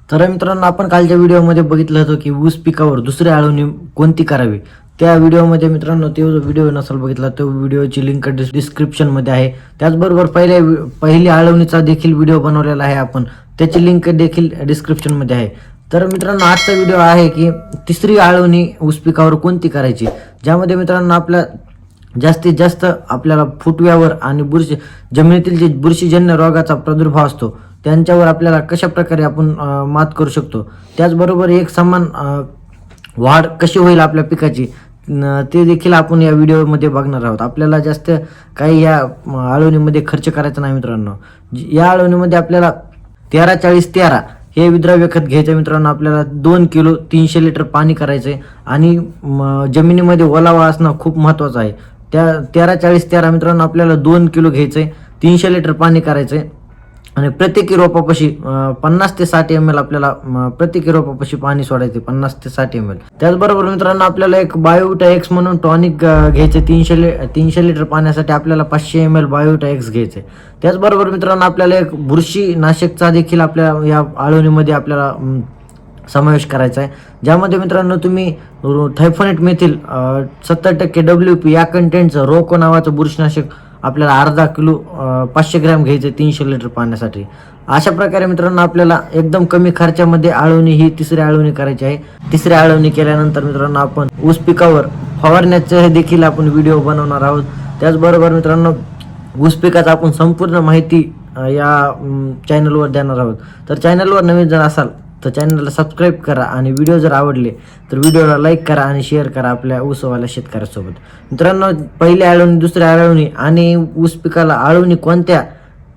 तर मित्रांनो, आपण कालच्या व्हिडिओमध्ये बघितलं होतं की ऊस पिकावर दुसरी आळवणी कोणती करावी. त्या व्हिडिओमध्ये मित्रांनो, तो व्हिडिओ नसेल बघितला तो व्हिडिओची लिंक डिस्क्रिप्शनमध्ये आहे. त्याचबरोबर पहिली आळवणीचा देखील व्हिडिओ बनवलेला आहे आपण, त्याची लिंक देखील डिस्क्रिप्शनमध्ये आहे. तर मित्रांनो, आजचा व्हिडिओ आहे की तिसरी आळवणी ऊस पिकावर कोणती करायची, ज्यामध्ये मित्रांनो आपल्या जास्तीत जास्त आपल्याला फुटव्यावर आणि जमिनीतील जे बुरशीजन्य रोगाचा प्रादुर्भाव असतो त्यांच्यावर आपल्याला कशा प्रकारे आपण मात करू शकतो, त्याचबरोबर एक समान वाढ कशी होईल आपल्या पिकाची ते देखील आपण या व्हिडिओमध्ये बघणार आहोत. आपल्याला जास्त काही या आळवणीमध्ये खर्च करायचा नाही मित्रांनो. या आळवणीमध्ये आपल्याला 13-40-13 हे विद्राव्य खत घ्यायचं मित्रांनो. आपल्याला 2 किलो 300 लिटर पाणी करायचं आहे आणि जमिनीमध्ये ओलावा असणं खूप महत्त्वाचं आहे. त्या 13-40-13 मित्रांनो आपल्याला 2 किलो घ्यायचं आहे, 300 लिटर पाणी करायचं आहे आणि प्रत्येक रोपापाशी 50 ते 60 ml आपल्याला प्रत्येक रोपापाशी पाणी सोडायचे 50 ते 60 ml. त्याचबरोबर मित्रांनो आपल्याला एक बायोविटा एक्स म्हणून टॉनिक घ्यायचे 300 लिटर पाण्यासाठी आपल्याला 500 ml बायोविटा एक्स घ्यायचे. त्याचबरोबर मित्रांनो आपल्याला एक बुरशीनाशकचा देखील आपल्या या आळवणीमध्ये आपल्याला समावेश करायचा आहे, ज्यामध्ये मित्रांनो तुम्ही थायफोनेट मेथिल 70% WP या कंटेंटचं रोको नावाचं बुरशीनाशक आपल्याला अर्धा किलो 500 ग्रॅम घ्यायचे 300 लिटर पाण्यासाठी. अशा प्रकारे मित्रांनो आपल्याला एकदम कमी खर्चामध्ये आळवणी ही तिसरी आळवणी करायची आहे. तिसरी आळवणी केल्यानंतर मित्रांनो आपण ऊस पिकावर फवारण्याचे देखील आपण व्हिडिओ बनवणार आहोत. त्याचबरोबर मित्रांनो ऊस पिकाचा आपण संपूर्ण माहिती या चॅनलवर देणार आहोत. तर चॅनलवर नवीन जर असाल तर चॅनलला सबस्क्राईब करा आणि व्हिडिओ जर आवडले तर व्हिडिओला लाईक करा आणि शेअर करा आपल्या ऊसवाल्या शेतकऱ्यासोबत. मित्रांनो, पहिली आळवणी, दुसरी आळवणी आणि ऊस पिकाला आळवणी कोणत्या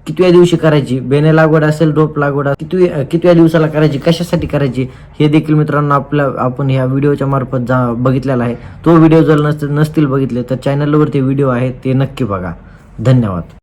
कितव्या दिवशी करायची, बेणे लागवड असेल, रोप लागवड कितव्या दिवसाला करायची, कशासाठी करायची हे देखील मित्रांनो आपण ह्या व्हिडिओच्या मार्फत बघितलेला आहे. तो व्हिडिओ जर नसतील बघितले तर चॅनलवर ते व्हिडिओ आहे ते नक्की बघा. धन्यवाद.